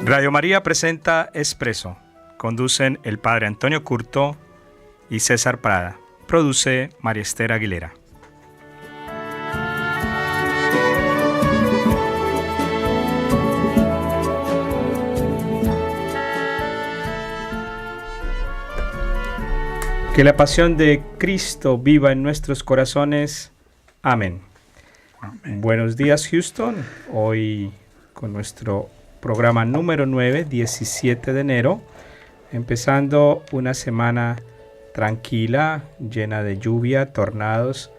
Radio María presenta Expreso. Conducen el Padre Antonio Curto y César Prada. Produce María Esther Aguilera. Que la pasión de Cristo viva en nuestros corazones. Amén. Amén. Buenos días, Houston. Hoy con nuestro programa número 9, 17 de enero, empezando una semana tranquila, llena de lluvia, tornados,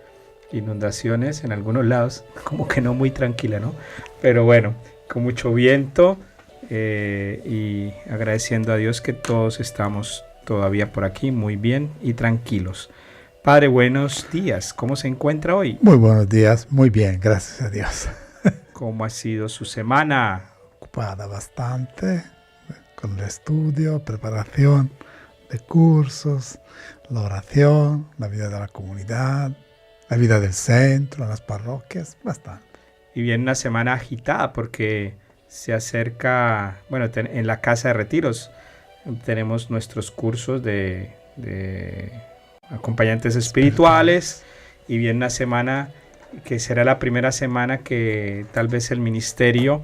inundaciones en algunos lados, como que no muy tranquila, ¿no? Pero bueno, con mucho viento y agradeciendo a Dios que todos estamos todavía por aquí muy bien y tranquilos. Padre, buenos días. ¿Cómo se encuentra hoy? Muy buenos días, muy bien, gracias a Dios. ¿Cómo ha sido su semana? Ocupada bastante con el estudio, preparación de cursos, la oración, la vida de la comunidad, la vida del centro, las parroquias, bastante. Y viene una semana agitada porque se acerca, bueno, en la casa de retiros tenemos nuestros cursos de acompañantes espirituales y viene una semana que será la primera semana que tal vez el ministerio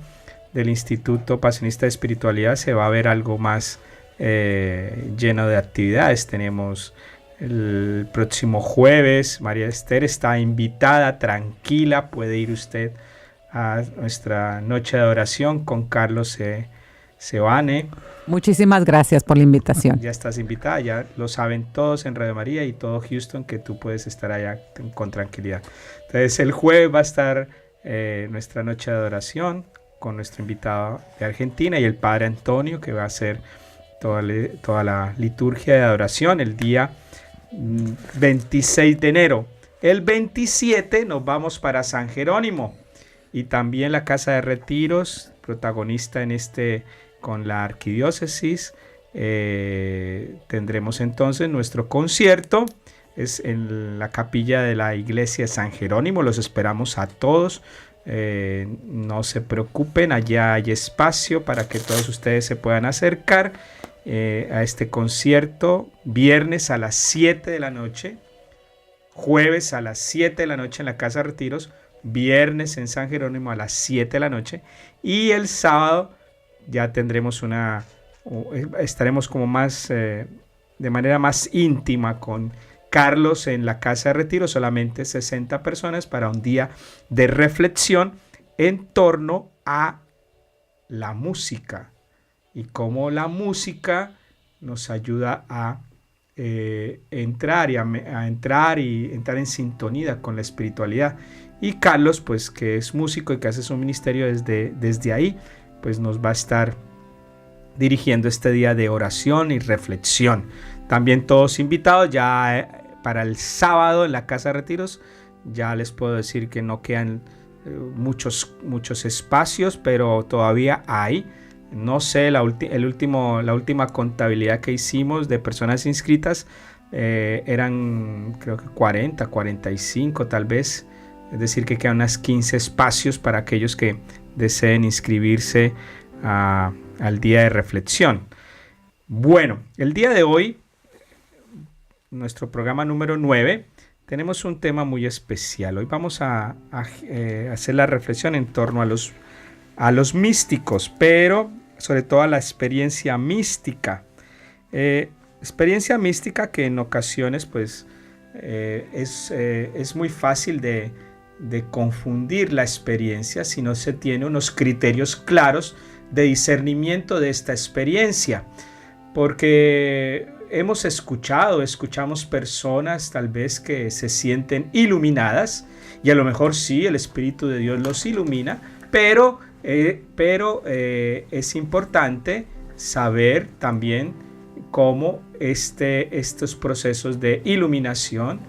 del Instituto Pasionista de Espiritualidad se va a ver algo más lleno de actividades. Tenemos el próximo jueves, María Esther está invitada, tranquila, puede ir usted a nuestra noche de oración con Carlos Sebane. Muchísimas gracias por la invitación. Ya estás invitada, ya lo saben todos en Radio María y todo Houston que tú puedes estar allá con tranquilidad. Entonces el jueves va a estar nuestra noche de adoración con nuestro invitado de Argentina y el Padre Antonio, que va a hacer toda la liturgia de adoración el día 26 de enero. El 27 nos vamos para San Jerónimo y también la Casa de Retiros, protagonista en con la arquidiócesis. Tendremos entonces nuestro concierto, es en la capilla de la iglesia de San Jerónimo. Los esperamos a todos. No se preocupen, allá hay espacio para que todos ustedes se puedan acercar a este concierto. Viernes a las 7 de la noche, jueves a las 7 de la noche en la Casa de Retiros, viernes en San Jerónimo a las 7 de la noche y el sábado ya tendremos estaremos como más de manera más íntima con Carlos en la Casa de Retiro, solamente 60 personas para un día de reflexión en torno a la música y cómo la música nos ayuda a entrar en sintonía con la espiritualidad. Y Carlos, pues que es músico y que hace su ministerio desde ahí, pues nos va a estar dirigiendo este día de oración y reflexión. También todos invitados ya para el sábado en la Casa de Retiros. Ya les puedo decir que no quedan muchos espacios, pero todavía hay. No sé, la última contabilidad que hicimos de personas inscritas eran creo que 40, 45 tal vez. Es decir, que quedan unas 15 espacios para aquellos que deseen inscribirse al día de reflexión. Bueno, el día de hoy, nuestro programa número 9, tenemos un tema muy especial. Hoy vamos a hacer la reflexión en torno a los místicos, pero sobre todo a la experiencia mística. Experiencia mística que en ocasiones pues, es muy fácil de confundir la experiencia si no se tiene unos criterios claros de discernimiento de esta experiencia, porque escuchamos personas tal vez que se sienten iluminadas y a lo mejor sí, el Espíritu de Dios los ilumina, pero es importante saber también cómo estos procesos de iluminación,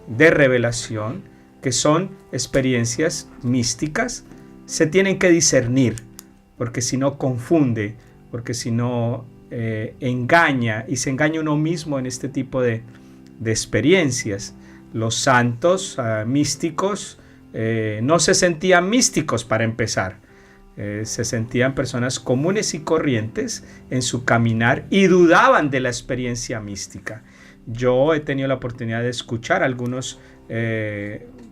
de revelación, que son experiencias místicas, se tienen que discernir, porque si no confunde, porque si no engaña y se engaña uno mismo en este tipo de experiencias. Los santos místicos no se sentían místicos para empezar. Se sentían personas comunes y corrientes en su caminar y dudaban de la experiencia mística. Yo he tenido la oportunidad de escuchar algunos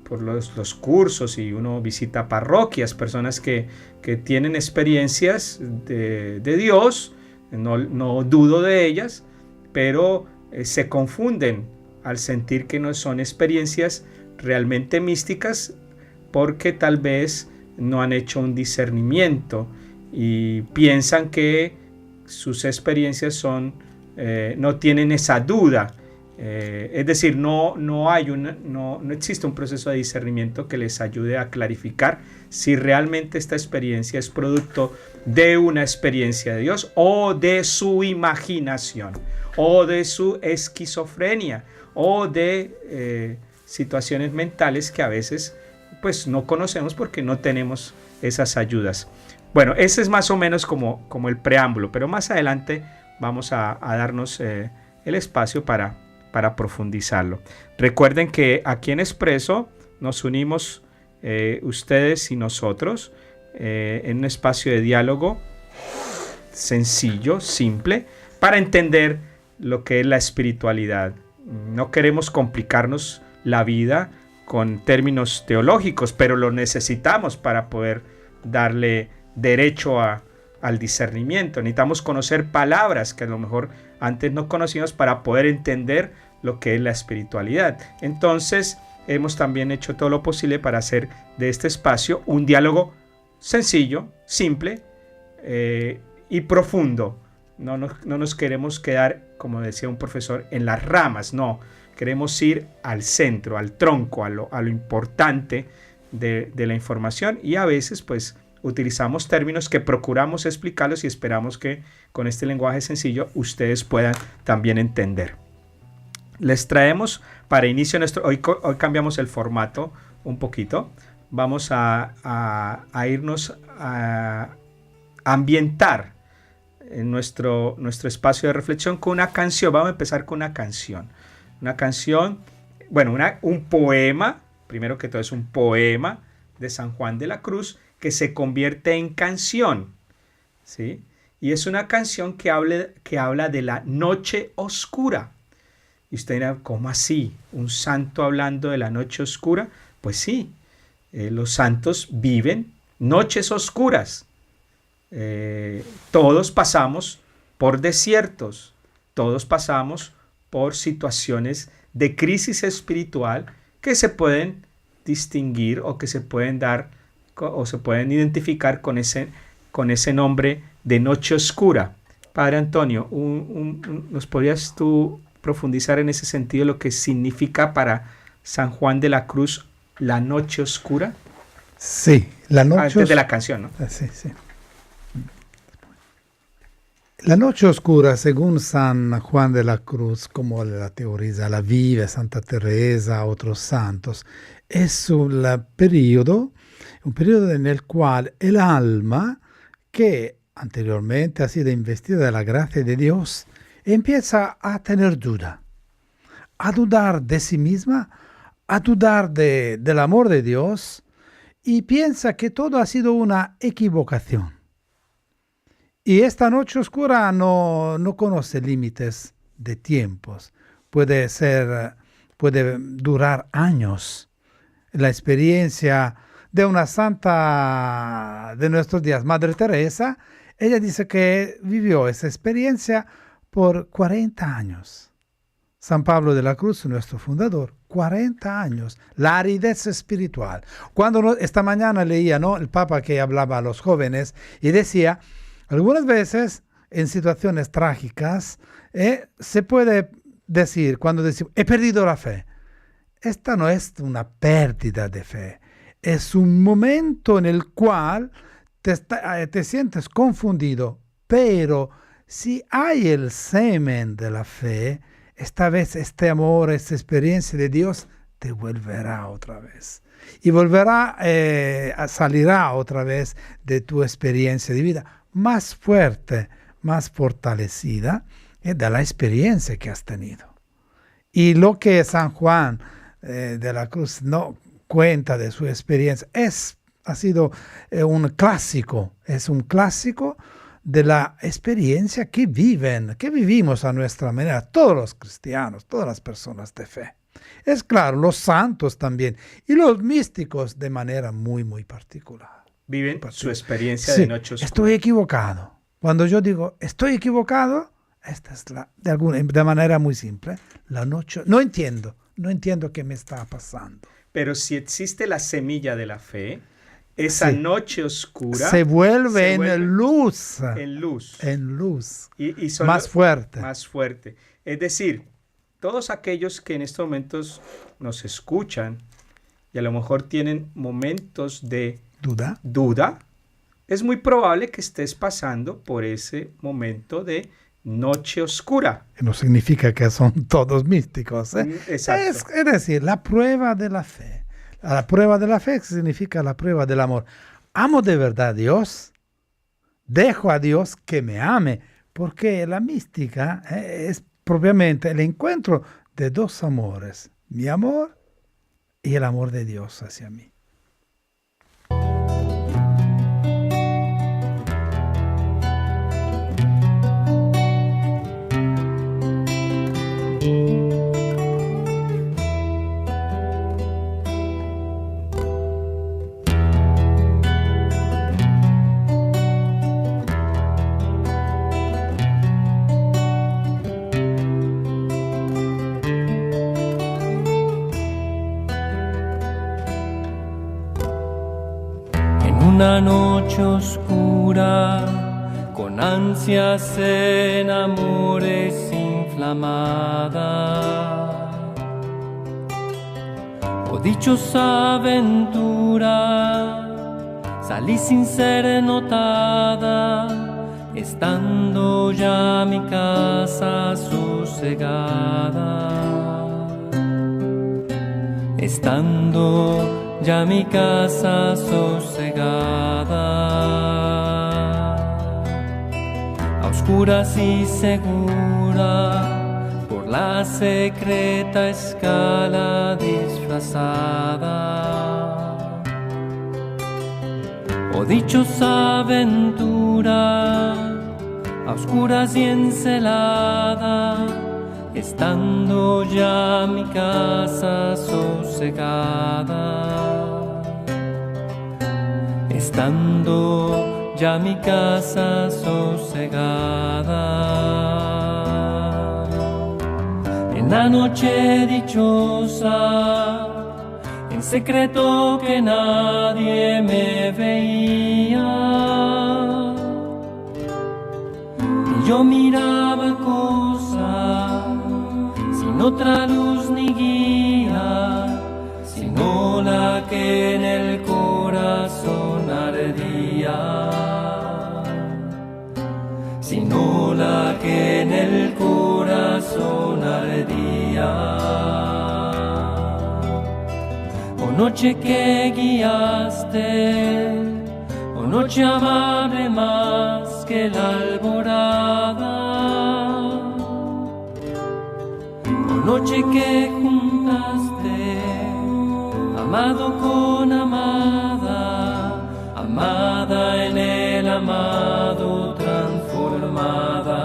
por los cursos, y uno visita parroquias, personas que tienen experiencias de Dios, no dudo de ellas, pero se confunden al sentir que no son experiencias realmente místicas, porque tal vez no han hecho un discernimiento y piensan que sus experiencias no tienen esa duda. Es decir, no existe un proceso de discernimiento que les ayude a clarificar si realmente esta experiencia es producto de una experiencia de Dios, o de su imaginación, o de su esquizofrenia, o de situaciones mentales que a veces pues no conocemos porque no tenemos esas ayudas. Bueno, ese es más o menos como el preámbulo, pero más adelante vamos a darnos el espacio para profundizarlo. Recuerden que aquí en Expreso nos unimos ustedes y nosotros en un espacio de diálogo sencillo, simple, para entender lo que es la espiritualidad. No queremos complicarnos la vida con términos teológicos, pero lo necesitamos para poder darle derecho al discernimiento. Necesitamos conocer palabras que a lo mejor antes no conocíamos para poder entender lo que es la espiritualidad. Entonces hemos también hecho todo lo posible para hacer de este espacio un diálogo sencillo, simple y profundo. No nos queremos quedar, como decía un profesor, en las ramas, no. Queremos ir al centro, al tronco, a lo importante de la información, y a veces pues utilizamos términos que procuramos explicarlos y esperamos que con este lenguaje sencillo ustedes puedan también entender. Les traemos para inicio hoy cambiamos el formato un poquito. Vamos a irnos a ambientar en nuestro espacio de reflexión con una canción. Vamos a empezar con una canción. Una canción, bueno, un poema, primero que todo es un poema de San Juan de la Cruz que se convierte en canción, ¿sí? Y es una canción que habla de la noche oscura. Y usted dirá, ¿cómo así? ¿Un santo hablando de la noche oscura? Pues sí, los santos viven noches oscuras. Todos pasamos por desiertos, todos pasamos por situaciones de crisis espiritual que se pueden distinguir o que se pueden dar o se pueden identificar con ese nombre de noche oscura. Padre Antonio, ¿nos podrías tú profundizar en ese sentido lo que significa para San Juan de la Cruz la noche oscura? Sí, la noche antes de la canción, ¿no? Sí. La noche oscura, según San Juan de la Cruz, como la teoriza, la vive Santa Teresa, otros santos, es un periodo en el cual el alma, que anteriormente ha sido investida de la gracia de Dios, empieza a tener duda, a dudar de sí misma, a dudar del amor de Dios, y piensa que todo ha sido una equivocación. Y esta noche oscura no conoce límites de tiempos. Puede durar años. La experiencia de una santa de nuestros días, Madre Teresa, ella dice que vivió esa experiencia por 40 años. San Pablo de la Cruz, nuestro fundador, 40 años, la aridez espiritual. Cuando esta mañana leía, ¿no?, el Papa que hablaba a los jóvenes y decía, algunas veces en situaciones trágicas se puede decir, cuando decimos, he perdido la fe. Esta no es una pérdida de fe, es un momento en el cual te sientes confundido, pero si hay el semen de la fe, esta vez este amor, esta experiencia de Dios te volverá otra vez. Y salirá otra vez de tu experiencia de vida más fuerte, más fortalecida de la experiencia que has tenido. Y lo que San Juan de la Cruz no cuenta de su experiencia es ha sido un clásico, es un clásico de la experiencia que vivimos a nuestra manera, todos los cristianos, todas las personas de fe. Es claro, los santos también, y los místicos de manera muy, muy particular. Viven su experiencia Sí, de noche oscura. estoy equivocado. Cuando yo digo, estoy equivocado, esta es de manera muy simple, la noche, no entiendo qué me está pasando. Pero si existe la semilla de la fe, esa Sí. noche oscura Se vuelve en luz. en luz. En luz. Y son Más fuerte. Más fuerte. Es decir, todos aquellos que en estos momentos nos escuchan y a lo mejor tienen momentos de duda, es muy probable que estés pasando por ese momento de noche oscura. No significa que son todos místicos. Exacto. Es decir, la prueba de la fe. La prueba de la fe significa la prueba del amor. ¿Amo de verdad a Dios? Dejo a Dios que me ame, porque la mística es propiamente el encuentro de dos amores, mi amor y el amor de Dios hacia mí. Una noche oscura, con ansias en amores inflamada, o dichosa aventura, salí sin ser notada, estando ya mi casa sosegada, estando ya mi casa sosegada, a oscuras y segura, por la secreta escala disfrazada. Oh dichosa aventura, a oscuras y encelada, estando ya mi casa sosegada, estando ya mi casa sosegada. En la noche dichosa, en secreto que nadie me veía, y yo miraba cosa sin otra luz ni guía, sino la que en el corazón ardía, sino la que en el corazón ardía. Oh noche que guiaste, oh noche amable más que la alborada, noche que juntaste, amado con amada, amada en el amado transformada,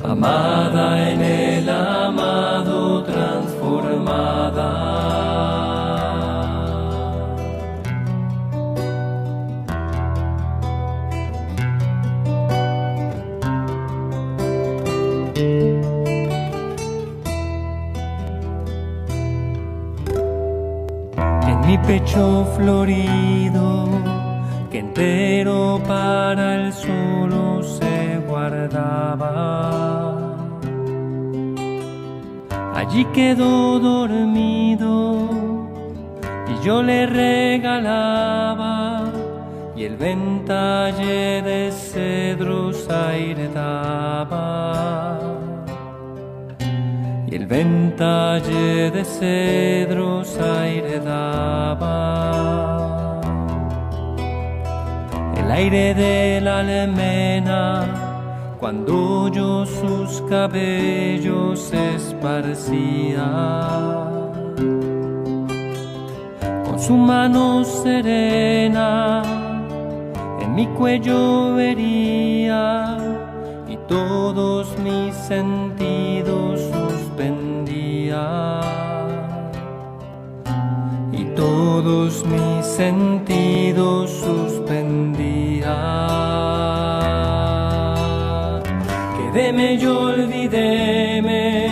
amada en el amado transformada. Mi pecho florido, que entero para el solo se guardaba, allí quedó dormido y yo le regalaba, y el ventalle de cedros aire daba, y el ventalle de cedros aire daba. El aire de la almena, cuando yo sus cabellos esparcía, con su mano serena en mi cuello vería y todos mis sentidos suspendía. Y todos mis sentidos suspendía. Quedéme y olvidéme,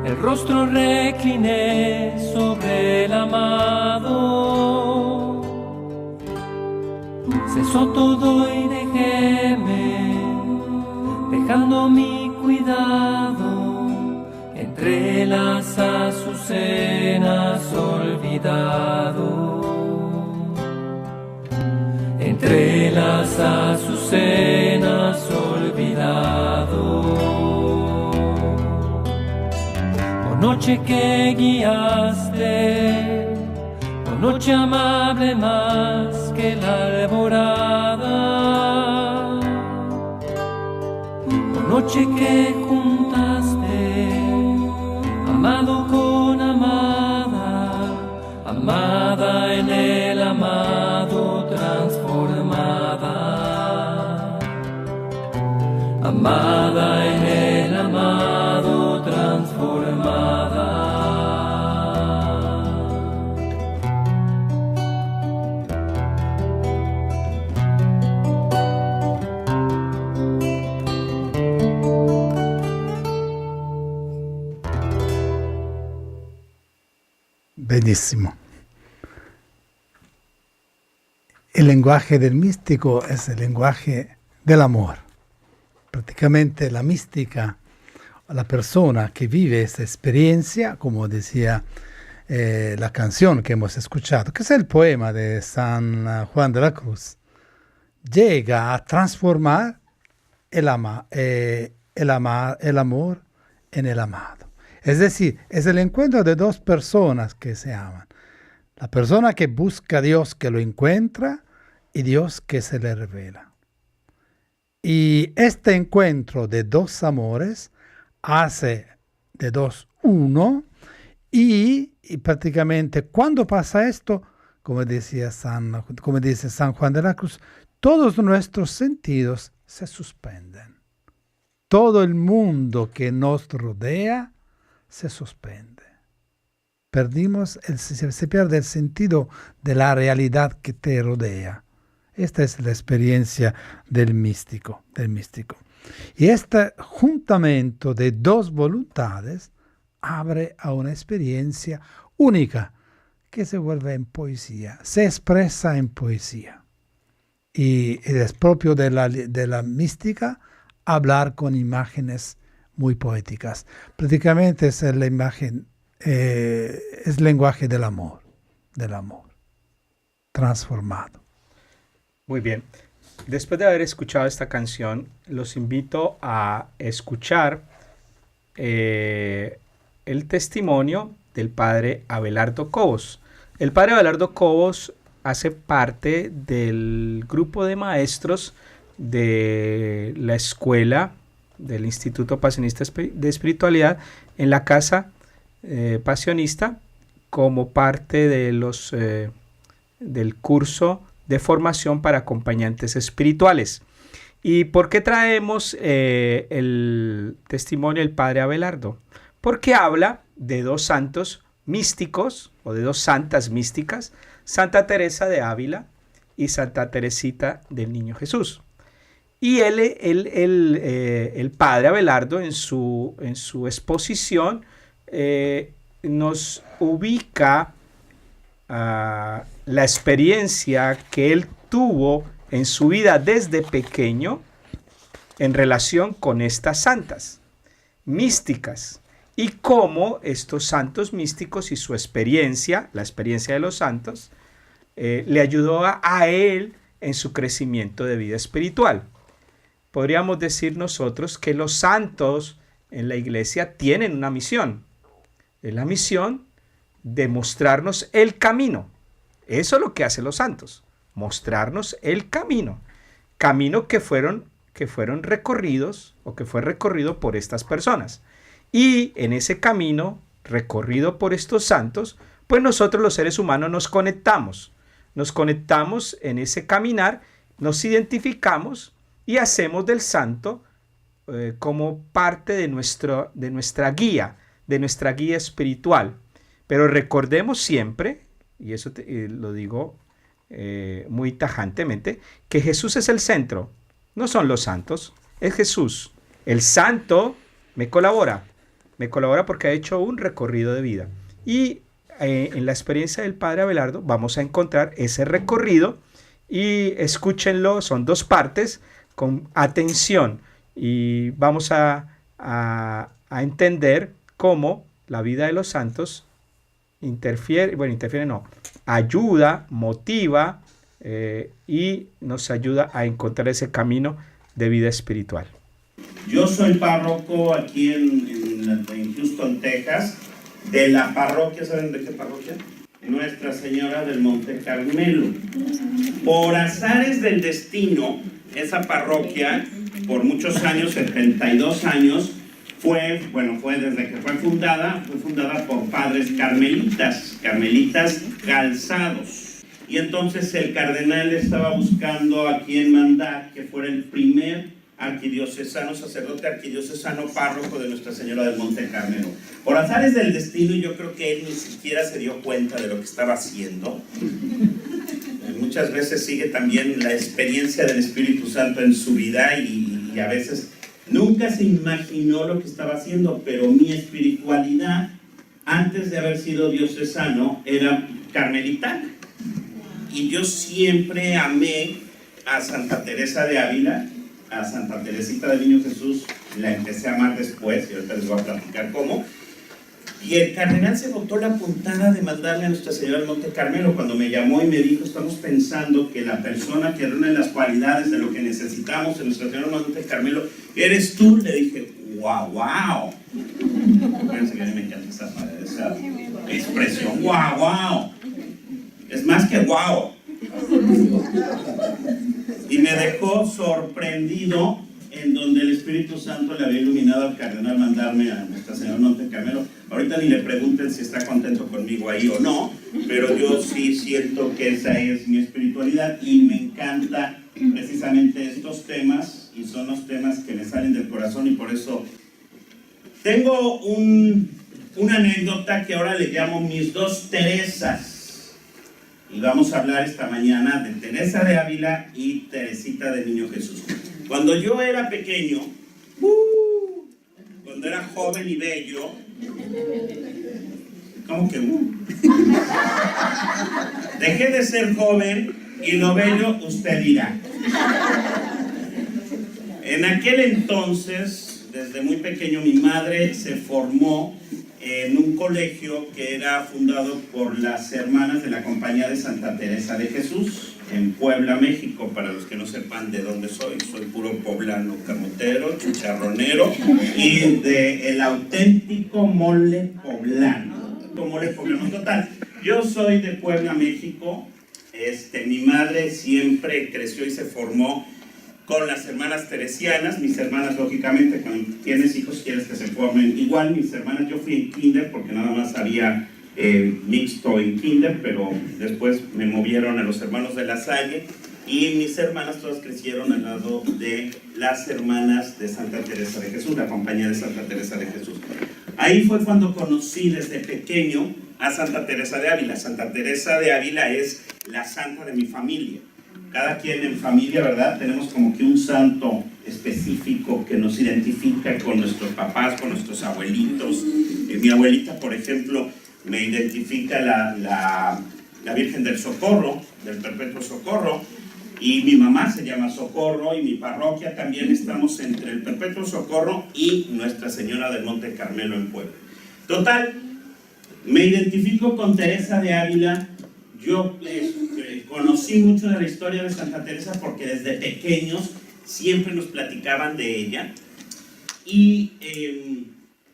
el rostro recliné sobre el amado. Cesó todo y dejéme, dejando mi cuidado entre las azucenas olvidado. Entre las azucenas olvidado. Oh noche que guiaste, oh noche amable más que la alborada, oh noche que juntaste, amado con amada, amada en el amado transformada, amada en el amado transformada. Benissimo. El lenguaje del místico es el lenguaje del amor. Prácticamente la mística, la persona que vive esa experiencia, como decía la canción que hemos escuchado, que es el poema de San Juan de la Cruz, llega a transformar el amor en el amado. Es decir, es el encuentro de dos personas que se aman. La persona que busca a Dios, que lo encuentra, y Dios que se le revela. Y este encuentro de dos amores hace de dos uno, y prácticamente cuando pasa esto, como dice San Juan de la Cruz, todos nuestros sentidos se suspenden. Todo el mundo que nos rodea se suspende. Se pierde el sentido de la realidad que te rodea. Esta es la experiencia del místico. Y este juntamiento de dos voluntades abre a una experiencia única que se vuelve en poesía, se expresa en poesía. Y es propio de la mística hablar con imágenes muy poéticas. Prácticamente es la imagen, es el lenguaje del amor transformado. Muy bien. Después de haber escuchado esta canción, los invito a escuchar el testimonio del padre Abelardo Cobos. El padre Abelardo Cobos hace parte del grupo de maestros de la escuela del Instituto Pasionista de Espiritualidad en la Casa Pasionista, como parte de del curso de formación para acompañantes espirituales. ¿Y por qué traemos el testimonio del padre Abelardo? Porque habla de dos santos místicos o de dos santas místicas, Santa Teresa de Ávila y Santa Teresita del Niño Jesús. Y el padre Abelardo en su exposición nos ubica la experiencia que él tuvo en su vida desde pequeño en relación con estas santas místicas y cómo estos santos místicos y su experiencia, la experiencia de los santos, le ayudó a él en su crecimiento de vida espiritual. Podríamos decir nosotros que los santos en la iglesia tienen una misión. Es la misión de mostrarnos el camino. Eso es lo que hacen los santos, mostrarnos el camino. Camino que fueron recorridos o que fue recorrido por estas personas. Y en ese camino recorrido por estos santos, pues nosotros los seres humanos nos conectamos en ese caminar, nos identificamos y hacemos del santo como parte de nuestra guía espiritual. Pero recordemos siempre, y eso lo digo muy tajantemente, que Jesús es el centro, no son los santos, es Jesús. El santo me colabora porque ha hecho un recorrido de vida. Y en la experiencia del Padre Abelardo vamos a encontrar ese recorrido y escúchenlo, son 2 partes, con atención, y vamos a entender cómo la vida de los santos ayuda, motiva y nos ayuda a encontrar ese camino de vida espiritual. Yo soy párroco aquí en Houston, Texas, de la parroquia, ¿saben de qué parroquia? Nuestra Señora del Monte Carmelo. Por azares del destino, esa parroquia, por muchos años, 72 años, fue desde que fue fundada por padres carmelitas calzados. Y entonces el cardenal estaba buscando a quien mandar que fuera el primer sacerdote arquidiocesano párroco de Nuestra Señora del Monte Carmelo. Por azares del destino, yo creo que él ni siquiera se dio cuenta de lo que estaba haciendo. Muchas veces sigue también la experiencia del Espíritu Santo en su vida y a veces nunca se imaginó lo que estaba haciendo, pero mi espiritualidad, antes de haber sido diocesano, era carmelitana. Y yo siempre amé a Santa Teresa de Ávila, a Santa Teresita del Niño Jesús, la empecé a amar después, y ahorita les voy a platicar cómo. Y el cardenal se botó la puntada de mandarle a Nuestra Señora del Monte Carmelo cuando me llamó y me dijo: estamos pensando que la persona que reúne las cualidades de lo que necesitamos en Nuestra Señora del Monte Carmelo eres tú. Le dije: wow. Fíjense que a mí me encanta esa expresión, wow. Es más que wow. Y me dejó sorprendido, en donde el Espíritu Santo le había iluminado al cardenal mandarme a Nuestra Señora del Monte Carmelo. Ahorita ni le pregunten si está contento conmigo ahí o no, pero yo sí siento que esa es mi espiritualidad y me encanta precisamente estos temas, y son los temas que me salen del corazón, y por eso tengo una anécdota que ahora le llamo mis 2 Teresas. Y vamos a hablar esta mañana de Teresa de Ávila y Teresita del Niño Jesús. Cuando yo era pequeño, cuando era joven y bello, ¿cómo que dejé de ser joven y lo bello usted dirá. En aquel entonces, desde muy pequeño, mi madre se formó en un colegio que era fundado por las hermanas de la Compañía de Santa Teresa de Jesús, en Puebla, México. Para los que no sepan de dónde soy puro poblano, camotero, chicharronero y el auténtico mole poblano. Total. Yo soy de Puebla, México. Mi madre siempre creció y se formó con las hermanas teresianas. Mis hermanas, lógicamente, cuando tienes hijos quieres que se formen igual. Mis hermanas, yo fui en kinder porque nada más había mixto en kinder, pero después me movieron a los hermanos de La Salle, y mis hermanas todas crecieron al lado de las hermanas de Santa Teresa de Jesús, la Compañía de Santa Teresa de Jesús. Ahí fue cuando conocí desde pequeño a Santa Teresa de Ávila. Santa Teresa de Ávila es la santa de mi familia. Cada quien en familia, ¿verdad? Tenemos como que un santo específico que nos identifica con nuestros papás, con nuestros abuelitos. Mi abuelita, por ejemplo, me identifica la Virgen del Socorro, del Perpetuo Socorro, y mi mamá se llama Socorro, y mi parroquia también estamos entre el Perpetuo Socorro y Nuestra Señora del Monte Carmelo en Puebla. Total, me identifico con Teresa de Ávila. Yo conocí mucho de la historia de Santa Teresa porque desde pequeños siempre nos platicaban de ella. Y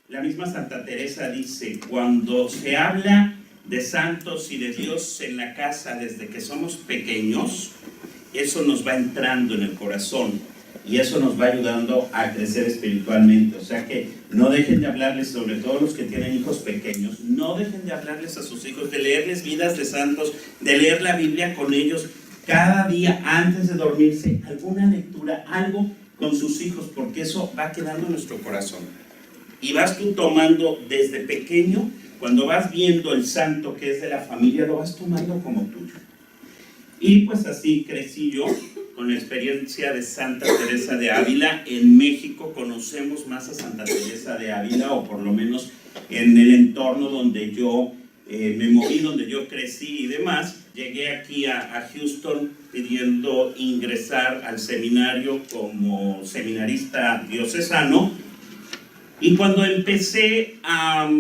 la misma Santa Teresa dice: cuando se habla de santos y de Dios en la casa desde que somos pequeños, eso nos va entrando en el corazón. y eso nos va ayudando a crecer espiritualmente. O sea que no dejen de hablarles, sobre todo los que tienen hijos pequeños, no dejen de hablarles a sus hijos, de leerles vidas de santos, de leer la Biblia con ellos cada día antes de dormirse, alguna lectura, algo con sus hijos, porque eso va quedando en nuestro corazón. Y vas tú tomando desde pequeño, cuando vas viendo el santo que es de la familia, lo vas tomando como tuyo. Y pues así crecí yo, con la experiencia de Santa Teresa de Ávila. En México conocemos más a Santa Teresa de Ávila, o por lo menos en el entorno donde yo me moví, donde yo crecí y demás. Llegué aquí a Houston pidiendo ingresar al seminario como seminarista diocesano, y cuando empecé a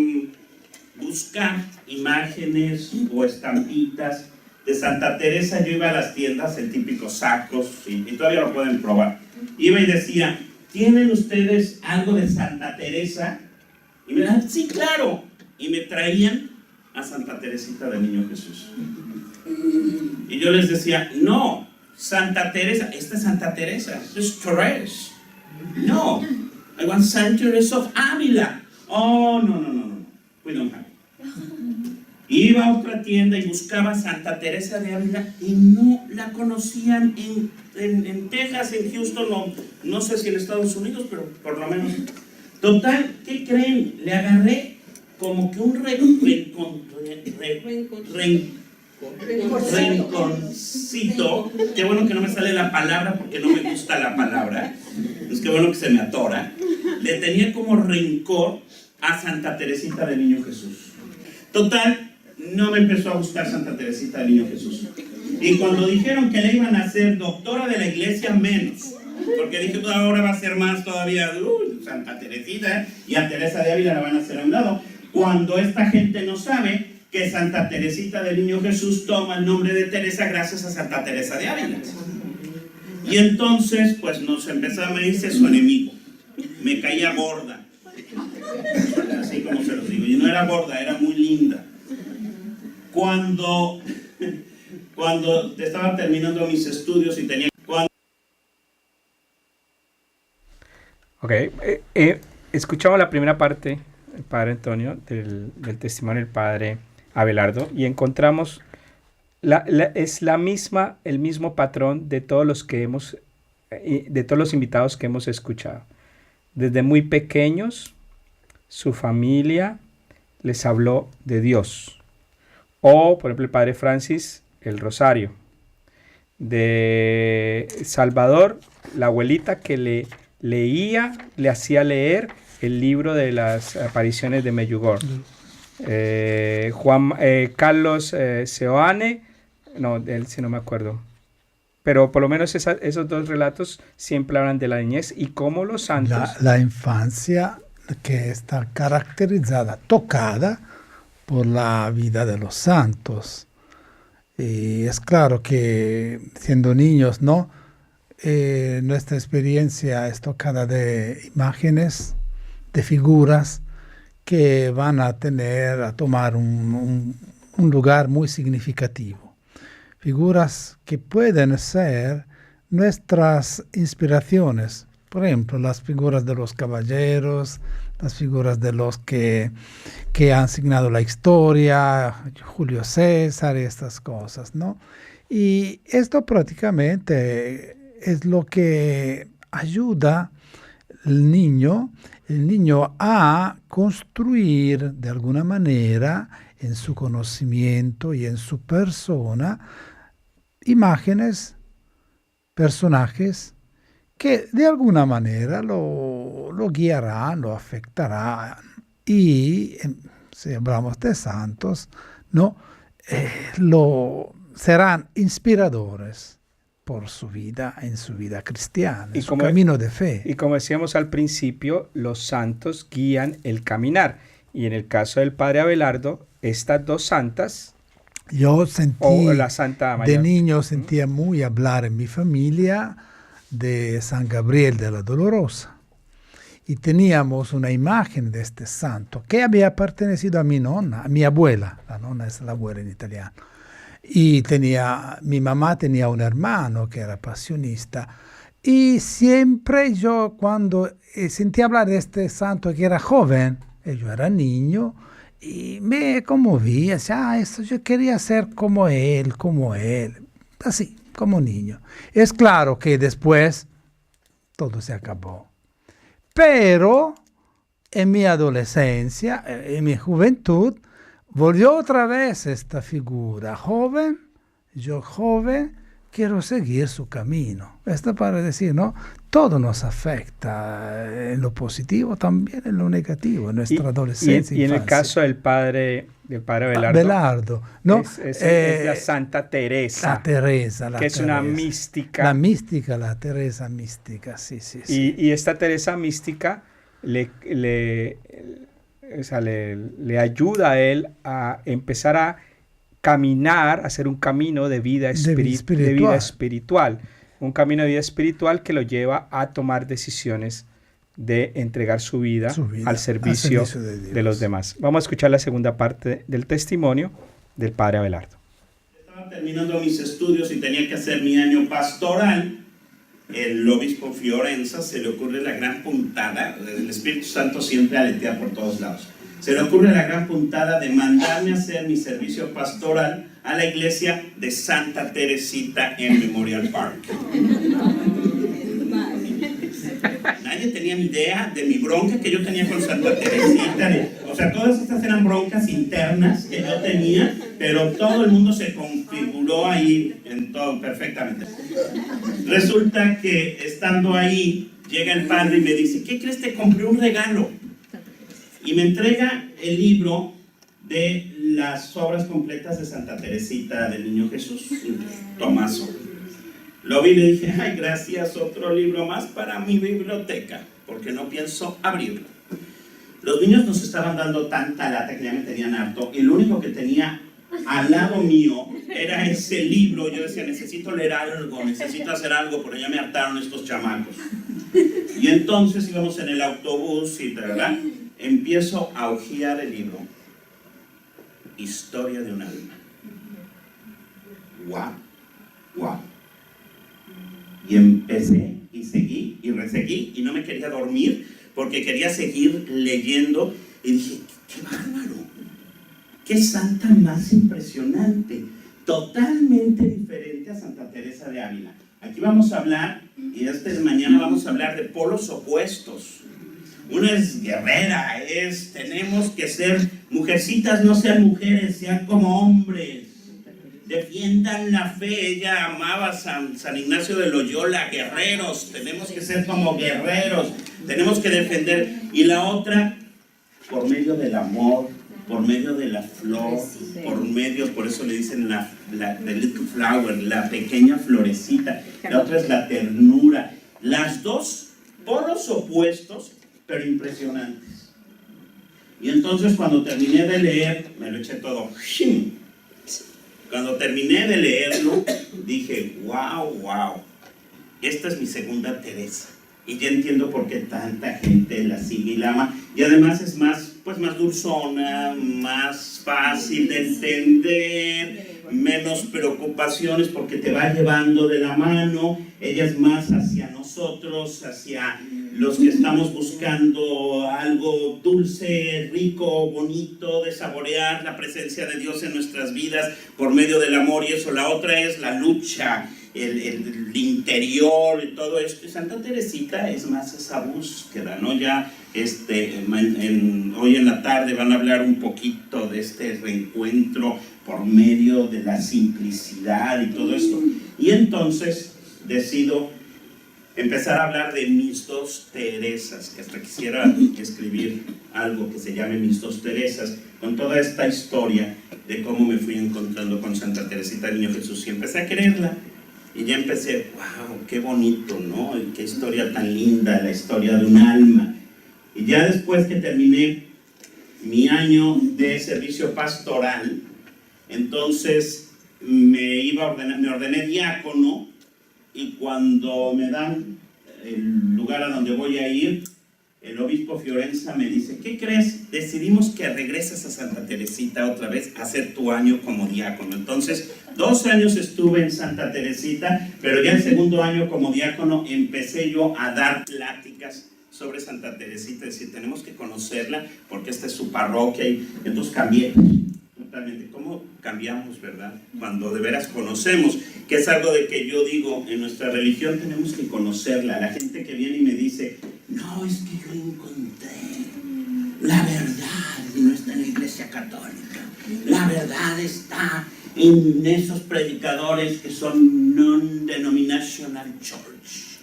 buscar imágenes o estampitas de Santa Teresa, yo iba a las tiendas, el típico sacos, y todavía lo pueden probar. Iba y decía, ¿tienen ustedes algo de Santa Teresa? Y me daban, sí, claro. Y me traían a Santa Teresita del Niño Jesús. Y yo les decía, no, Santa Teresa, esta es Santa Teresa, esto es Therese. No, I want Saint Teresa of Ávila. Oh, no, we don't have it. Iba a otra tienda y buscaba Santa Teresa de Ávila y no la conocían en Texas, en Houston, no sé si en Estados Unidos, pero por lo menos. Total, ¿qué creen? Le agarré como que un renconcito. Qué bueno que no me sale la palabra porque no me gusta la palabra. Es que bueno que se me atora. Le tenía como rencor a Santa Teresita del Niño Jesús. Total, no me empezó a gustar Santa Teresita del Niño Jesús. Y cuando dijeron que le iban a hacer doctora de la iglesia, menos. Porque dije, pues ahora va a ser más todavía, Santa Teresita, y a Teresa de Ávila la van a hacer a un lado. Cuando esta gente no sabe que Santa Teresita del Niño Jesús toma el nombre de Teresa gracias a Santa Teresa de Ávila. Y entonces, pues nos empezaba a irse su enemigo. Me caía gorda. Así como se los digo. Y no era gorda, era muy linda. Cuando estaba terminando mis estudios y tenía... Ok, escuchamos la primera parte, el Padre Antonio, del testimonio del Padre Abelardo, y encontramos, es el mismo patrón de todos los de todos los invitados que hemos escuchado. Desde muy pequeños, su familia les habló de Dios. O, por ejemplo, el Padre Francis, el Rosario. De Salvador, la abuelita que le hacía leer el libro de las apariciones de Medjugorje. Carlos Seoane, no, de él sí no me acuerdo. Pero por lo menos esos dos relatos siempre hablan de la niñez y cómo los santos... La infancia que está caracterizada, tocada por la vida de los santos. Y es claro que siendo niños, ¿no? Nuestra experiencia es tocada de imágenes, de figuras que van a tomar un lugar muy significativo. Figuras que pueden ser nuestras inspiraciones. Por ejemplo, las figuras de los caballeros, las figuras de los que han signado la historia, Julio César y estas cosas, ¿no? Y esto prácticamente es lo que ayuda al niño a construir de alguna manera en su conocimiento y en su persona imágenes, personajes que de alguna manera lo guiarán, lo afectarán. Y si hablamos de santos, ¿no? Serán inspiradores por su vida, en su vida cristiana, en su camino de fe. Y como decíamos al principio, los santos guían el caminar. Y en el caso del Padre Abelardo, estas dos santas, yo sentí, o la Santa María, de niño sentía muy hablar en mi familia de San Gabriel de la Dolorosa. Y teníamos una imagen de este santo que había pertenecido a mi nonna, a mi abuela. La nonna es la abuela en italiano. Y mi mamá tenía un hermano que era pasionista Y siempre yo cuando sentí hablar de este santo que era joven, yo era niño, y me conmovía, decía, esto yo quería ser como él, así, como niño. Es claro que después todo se acabó. Pero en mi adolescencia, en mi juventud, volvió otra vez esta figura joven, yo joven, quiero seguir su camino. Esto para decir, ¿no? Todo nos afecta, en lo positivo, también en lo negativo, en nuestra adolescencia. Y en el caso del padre Abelardo, Belardo, ¿no? es la Santa Teresa. La Teresa, que es una mística. La mística, la Teresa mística, sí. Y esta Teresa mística le ayuda a él a empezar a caminar, a hacer un camino de vida espiritual. Un camino de vida espiritual que lo lleva a tomar decisiones de entregar su vida al servicio de los demás. Vamos a escuchar la segunda parte del testimonio del padre Abelardo. Estaba terminando mis estudios y tenía que hacer mi año pastoral. El obispo Fiorenza se le ocurre la gran puntada, el Espíritu Santo siempre aletea por todos lados. Se le ocurre la gran puntada de mandarme a hacer mi servicio pastoral a la iglesia de Santa Teresita en Memorial Park. Nadie tenía ni idea de mi bronca que yo tenía con Santa Teresita. O sea, todas estas eran broncas internas que yo tenía, pero todo el mundo se configuró ahí en todo perfectamente. Resulta que estando ahí, llega el padre y me dice, ¿qué crees? Te compré un regalo. Y me entrega el libro de las obras completas de Santa Teresita del Niño Jesús, tomazo. Lo vi y le dije, ay, gracias, otro libro más para mi biblioteca, porque no pienso abrirlo. Los niños nos estaban dando tanta lata que ya me tenían harto, y lo único que tenía al lado mío era ese libro. Yo decía, necesito leer algo, necesito hacer algo, porque ya me hartaron estos chamacos. Y entonces íbamos en el autobús y ¿verdad? Empiezo a hojear el libro. Historia de un alma. Wow. Y empecé y seguí y reseguí y no me quería dormir porque quería seguir leyendo y dije, qué bárbaro, qué santa más impresionante, totalmente diferente a Santa Teresa de Ávila. Aquí vamos a hablar, y mañana vamos a hablar de polos opuestos. Una es guerrera, tenemos que ser mujercitas, no sean mujeres, sean como hombres. Defiendan la fe. Ella amaba a San Ignacio de Loyola, guerreros, tenemos que ser como guerreros, tenemos que defender. Y la otra, por medio del amor, por medio de la flor, por eso le dicen the little flower, la pequeña florecita. La otra es la ternura. Las dos polos opuestos, pero impresionantes. Y entonces cuando terminé de leer, me lo eché todo. Cuando terminé de leerlo, dije, wow, esta es mi segunda Teresa. Y ya entiendo por qué tanta gente la sigue y la ama. Y además es más dulzona, más fácil de entender, menos preocupaciones porque te va llevando de la mano. Ella es más hacia nosotros, hacia los que estamos buscando algo dulce, rico, bonito, de saborear la presencia de Dios en nuestras vidas por medio del amor. Y eso, la otra es la lucha, el interior y todo esto. Y Santa Teresita es más esa búsqueda, ¿no? Ya hoy en la tarde van a hablar un poquito de este reencuentro por medio de la simplicidad y todo esto. Y entonces decido empezar a hablar de mis dos Teresas, que hasta quisiera escribir algo que se llame Mis dos Teresas, con toda esta historia de cómo me fui encontrando con Santa Teresita del Niño Jesús y empecé a quererla. Y ya empecé, wow, qué bonito, ¿no? Qué historia tan linda, la historia de un alma. Y ya después que terminé mi año de servicio pastoral, entonces me ordené diácono, y cuando me dan el lugar a donde voy a ir, el obispo Fiorenza me dice, ¿qué crees? Decidimos que regreses a Santa Teresita otra vez a hacer tu año como diácono. Entonces, 2 años estuve en Santa Teresita, pero ya el segundo año como diácono empecé yo a dar pláticas sobre Santa Teresita, es decir, tenemos que conocerla porque esta es su parroquia, y entonces cambié totalmente. ¿Cómo cambiamos, verdad? Cuando de veras conocemos, que es algo de que yo digo, en nuestra religión tenemos que conocerla. La gente que viene y me dice, no, es que yo encontré la verdad y no está en la Iglesia Católica. La verdad está en esos predicadores que son non-denominational church,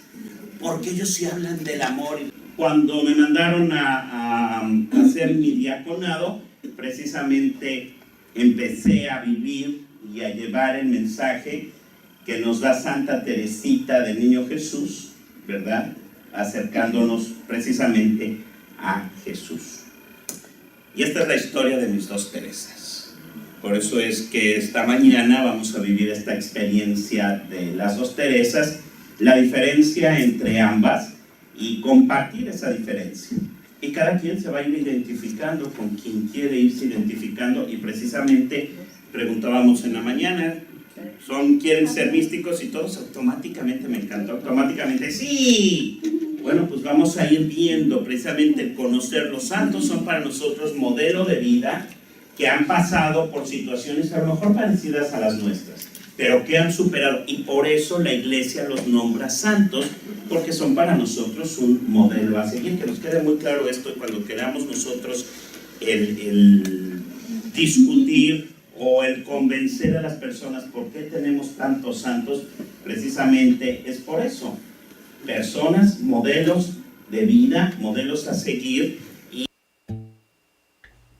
porque ellos sí hablan del amor. Cuando me mandaron a hacer mi diaconado, precisamente empecé a vivir y a llevar el mensaje que nos da Santa Teresita del Niño Jesús, ¿verdad? Acercándonos precisamente a Jesús. Y esta es la historia de mis 2 Teresas. Por eso es que esta mañana vamos a vivir esta experiencia de las 2 Teresas, la diferencia entre ambas y compartir esa diferencia. Y cada quien se va a ir identificando con quien quiere irse identificando, y precisamente preguntábamos en la mañana, ¿quieren ser místicos? Y todos automáticamente, me encantó, automáticamente, ¡sí! Bueno, pues vamos a ir viendo precisamente el conocer. Los santos son para nosotros modelo de vida que han pasado por situaciones a lo mejor parecidas a las nuestras, pero que han superado, y por eso la Iglesia los nombra santos, porque son para nosotros un modelo a seguir. Que nos quede muy claro esto, y cuando queramos nosotros el discutir o el convencer a las personas por qué tenemos tantos santos, precisamente es por eso. Personas, modelos de vida, modelos a seguir.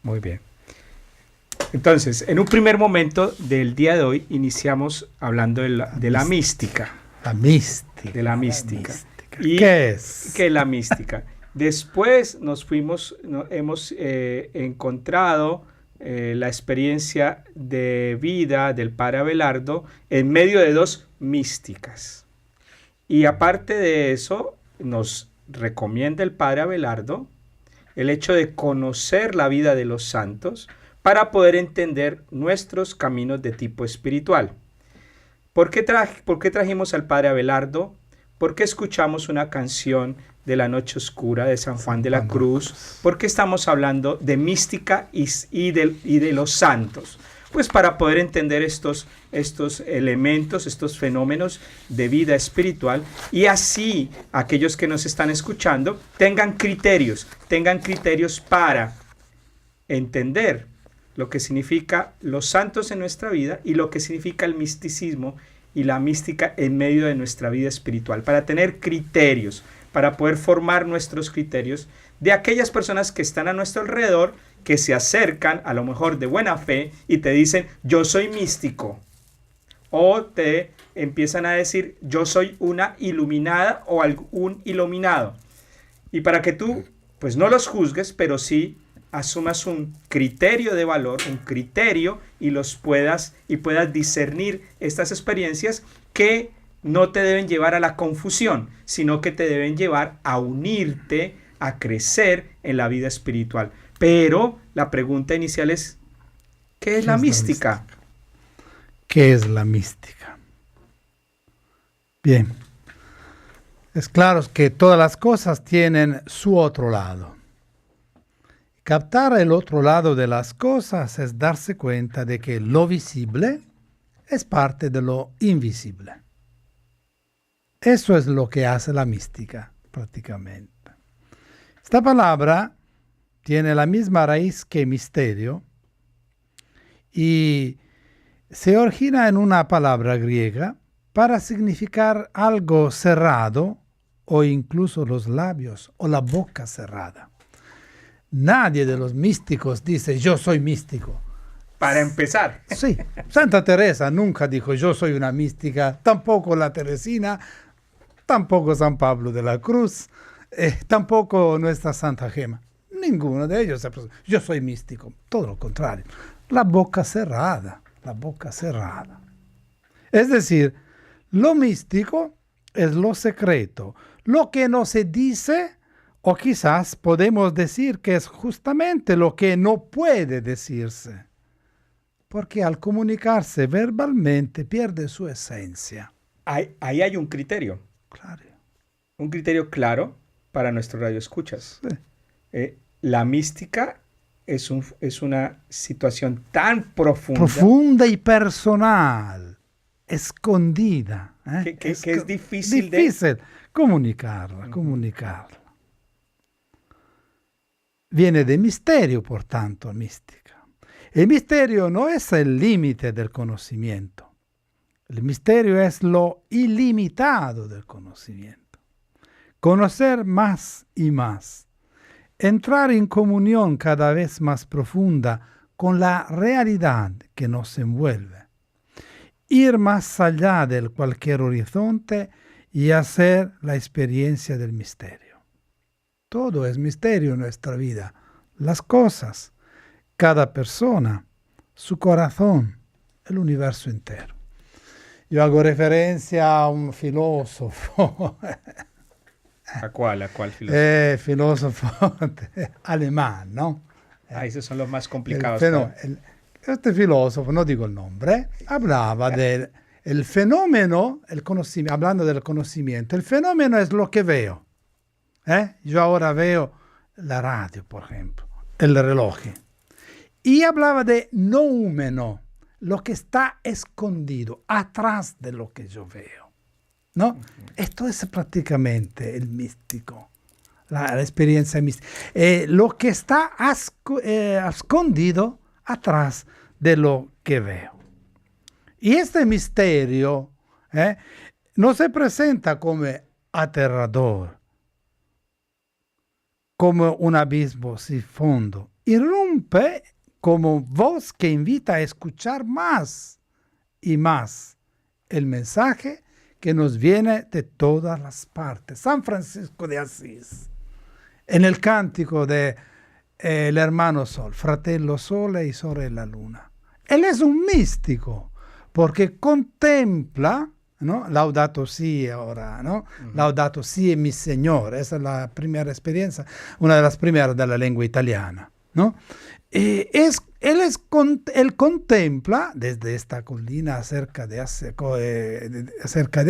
Muy bien. Entonces, en un primer momento del día de hoy, iniciamos hablando de la mística. La mística. De la mística. Y ¿qué es? ¿Qué es la mística? Después hemos encontrado la experiencia de vida del Padre Abelardo en medio de 2 místicas. Y aparte de eso, nos recomienda el Padre Abelardo el hecho de conocer la vida de los santos para poder entender nuestros caminos de tipo espiritual. ¿Por qué trajimos al Padre Abelardo? Porque escuchamos una canción de la Noche Oscura de San Juan de la Cruz. Porque estamos hablando de mística y de los santos. Pues para poder entender estos elementos, estos fenómenos de vida espiritual, y así aquellos que nos están escuchando tengan criterios para entender lo que significa los santos en nuestra vida y lo que significa el misticismo y la mística en medio de nuestra vida espiritual, para tener criterios, para poder formar nuestros criterios de aquellas personas que están a nuestro alrededor, que se acercan a lo mejor de buena fe y te dicen, yo soy místico, o te empiezan a decir, yo soy una iluminada o un iluminado, y para que tú pues no los juzgues, pero sí asumas un criterio de valor, un criterio, y puedas discernir estas experiencias que no te deben llevar a la confusión, sino que te deben llevar a unirte, a crecer en la vida espiritual. Pero la pregunta inicial es, ¿qué es la mística? ¿Qué es la mística? Bien, es claro que todas las cosas tienen su otro lado. Captar el otro lado de las cosas es darse cuenta de que lo visible es parte de lo invisible. Eso es lo que hace la mística, prácticamente. Esta palabra tiene la misma raíz que misterio y se origina en una palabra griega para significar algo cerrado o incluso los labios o la boca cerrada. Nadie de los místicos dice yo soy místico. Para empezar. Sí, Santa Teresa nunca dijo yo soy una mística, tampoco la Teresina, tampoco San Pablo de la Cruz, tampoco nuestra Santa Gema. Ninguno de ellos, yo soy místico, todo lo contrario. La boca cerrada, la boca cerrada. Es decir, lo místico es lo secreto, lo que no se dice O quizás podemos decir que es justamente lo que no puede decirse, porque al comunicarse verbalmente pierde su esencia. Ahí hay un criterio. Claro. Un criterio claro para nuestros radioescuchas. Sí. La mística es una situación tan profunda, Profunda y personal, escondida, que es difícil comunicarla. Viene de misterio, por tanto, mística. El misterio no es el límite del conocimiento. El misterio es lo ilimitado del conocimiento. Conocer más y más. Entrar en comunión cada vez más profunda con la realidad que nos envuelve. Ir más allá de cualquier horizonte y hacer la experiencia del misterio. Todo es misterio en nuestra vida. Las cosas, cada persona, su corazón, el universo entero. Yo hago referencia a un filósofo. ¿A cuál filósofo? Filósofo alemán, ¿no? Esos son los más complicados. Este filósofo, no digo el nombre, hablaba del fenómeno, el conocimiento, hablando del conocimiento. El fenómeno es lo que veo. Yo ahora veo la radio, por ejemplo, el reloj. Y hablaba de noumeno, lo que está escondido, atrás de lo que yo veo. ¿No? Esto es prácticamente el místico, la experiencia mística. Lo que está escondido atrás de lo que veo. Y este misterio no se presenta como aterrador, como un abismo sin fondo. Irrumpe como voz que invita a escuchar más y más el mensaje que nos viene de todas las partes. San Francisco de Asís, en el cántico de el hermano Sol, Fratello Sole y Sorella Luna. Él es un místico, porque contempla, ¿no? Laudato si ahora, ¿no? Uh-huh. Laudato si mi Señor. Esa es la primera experiencia, una de las primeras de la lengua italiana, ¿no? Él contempla desde esta colina cerca de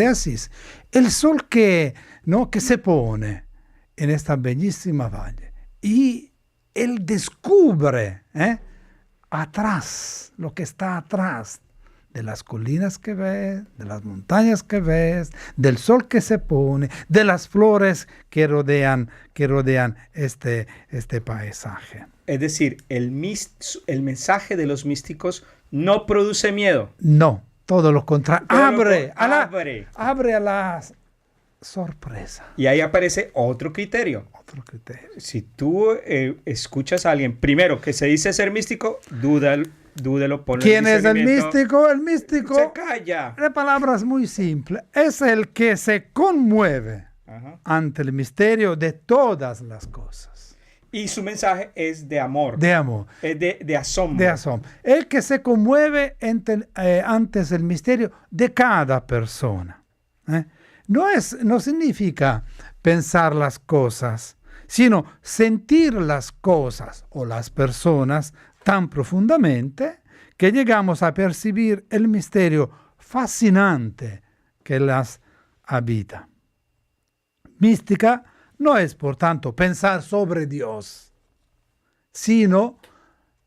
Asís el sol que se pone en esta bellísima valle, y él descubre atrás, lo que está atrás de las colinas que ves, de las montañas que ves, del sol que se pone, de las flores que rodean este paisaje. Es decir, el mensaje de los místicos no produce miedo. No, todo lo contrario. Abre a la sorpresa. Y ahí aparece otro criterio. Si tú escuchas a alguien, primero, que se dice ser místico, dúdelo, ponlo en discernimiento. ¿Quién es el místico? El místico se calla. De palabras muy simples. Es el que se conmueve ante el misterio de todas las cosas. Y su mensaje es de amor. De amor. Es de asombro. De asombro. El que se conmueve ante el misterio de cada persona. No significa pensar las cosas, sino sentir las cosas o las personas tan profundamente que llegamos a percibir el misterio fascinante que las habita. Mística no es, por tanto, pensar sobre Dios, sino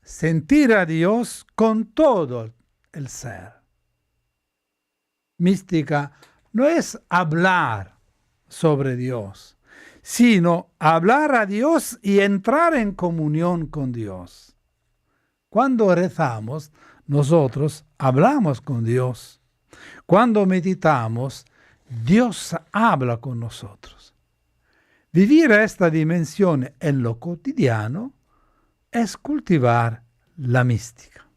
sentir a Dios con todo el ser. Mística no es hablar sobre Dios, sino hablar a Dios y entrar en comunión con Dios. Cuando rezamos, nosotros hablamos con Dios. Cuando meditamos, Dios habla con nosotros. Vivir esta dimensión en lo cotidiano es cultivar la mística.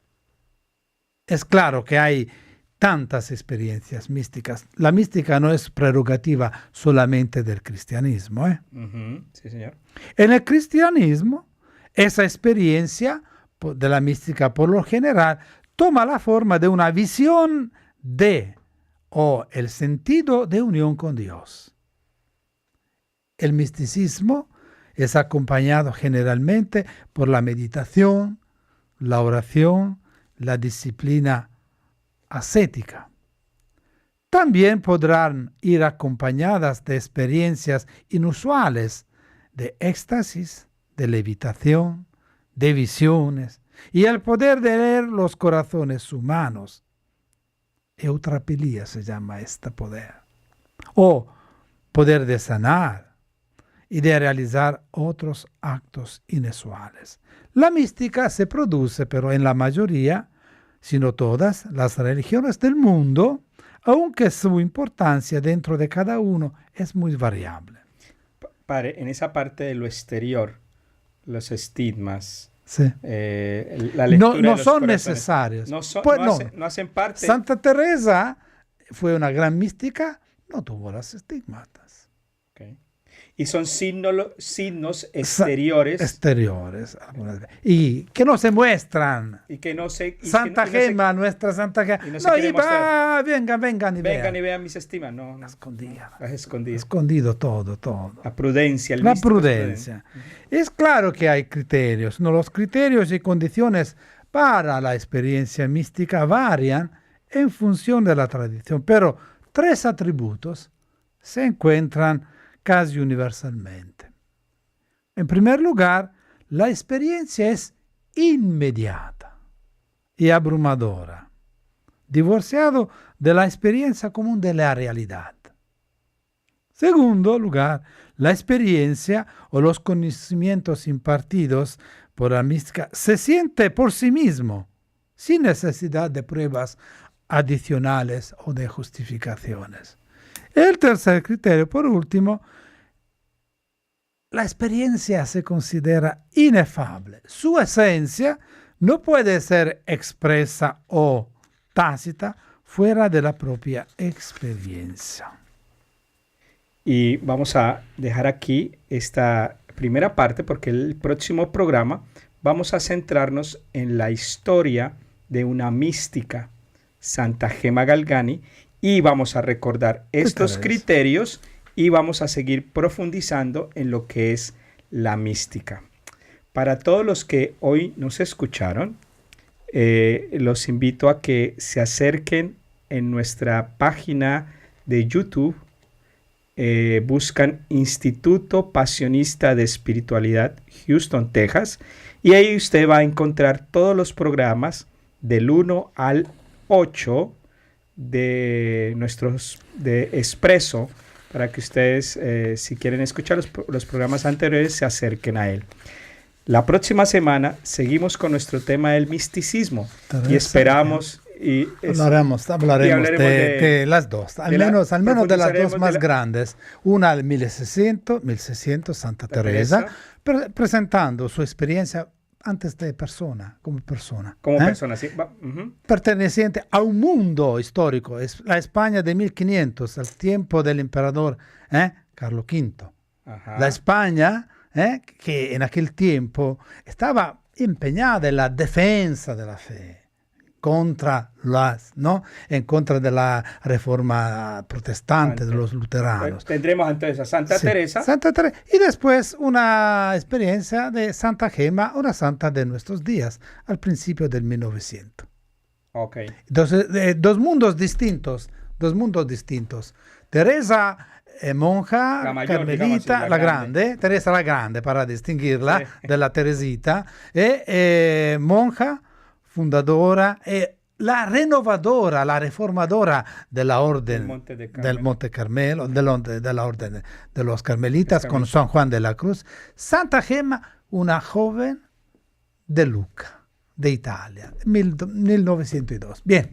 Es claro que hay tantas experiencias místicas. La mística no es prerrogativa solamente del cristianismo. Sí, señor. En el cristianismo, esa experiencia de la mística por lo general toma la forma de una visión o el sentido de unión con Dios. El misticismo es acompañado generalmente por la meditación, la oración, la disciplina ascética. También podrán ir acompañadas de experiencias inusuales, de éxtasis, de levitación, de visiones y el poder de leer los corazones humanos. Eutrapelía se llama este poder. O poder de sanar y de realizar otros actos inusuales. La mística se produce, pero en la mayoría, si no todas, las religiones del mundo, aunque su importancia dentro de cada uno es muy variable. Padre, en esa parte de lo exterior, los estigmas, Sí. la lectura de No los son corazones, necesarios. Pues no hacen parte. Santa Teresa fue una gran mística, no tuvo las estigmatas. Okay. Y son signos exteriores. Exteriores. Y que no se muestran. Y que no se... Santa Gema, nuestra Santa Gema. Vengan y vean mis estimas. No. Escondida. Escondido. Escondido todo. La prudencia. La prudencia. Es claro que hay criterios. ¿No? Los criterios y condiciones para la experiencia mística varian en función de la tradición, pero 3 atributos se encuentran casi universalmente. En primer lugar, la experiencia es inmediata y abrumadora, divorciado de la experiencia común de la realidad. Segundo lugar, la experiencia o los conocimientos impartidos por la mística se siente por sí mismo, sin necesidad de pruebas adicionales o de justificaciones. El tercer criterio, por último, la experiencia se considera inefable. Su esencia no puede ser expresa o tácita fuera de la propia experiencia. Y vamos a dejar aquí esta primera parte porque el próximo programa vamos a centrarnos en la historia de una mística, Santa Gema Galgani, y vamos a recordar estos criterios y vamos a seguir profundizando en lo que es la mística. Para todos los que hoy nos escucharon, los invito a que se acerquen en nuestra página de YouTube, buscan Instituto Pasionista de Espiritualidad Houston, Texas, y ahí usted va a encontrar todos los programas del 1 al 8 de nuestros de Expreso, para que ustedes, si quieren escuchar los programas anteriores, se acerquen a él. La próxima semana seguimos con nuestro tema del misticismo y esperamos... Hablaremos de las dos, al menos de las dos más grandes. Una al 1600 Santa Teresa, presentando su experiencia antes de persona, como persona. Como persona, sí. Perteneciente a un mundo histórico, es la España de 1500, al tiempo del emperador Carlos V. Ajá. La España que en aquel tiempo estaba empeñada en la defensa de la fe, en contra de la reforma protestante de los luteranos. Tendremos entonces a Santa Teresa. Santa Teresa. Y después una experiencia de Santa Gema, una santa de nuestros días, al principio del 1900. Okay. Entonces, dos mundos distintos. Teresa, monja, la mayor, carmelita, así, la grande, Teresa la Grande, para distinguirla de la Teresita, monja, fundadora, la renovadora, la reformadora de la orden del Monte Carmelo, de la orden de los carmelitas con San Juan de la Cruz. Santa Gema, una joven de Lucca, de Italia, 1902. Bien,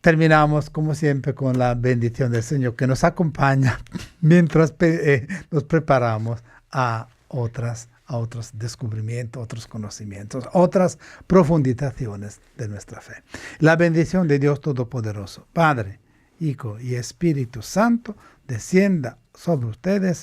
terminamos como siempre con la bendición del Señor que nos acompaña mientras nos preparamos a otros descubrimientos, otros conocimientos, otras profundizaciones de nuestra fe. La bendición de Dios Todopoderoso, Padre, Hijo y Espíritu Santo, descienda sobre ustedes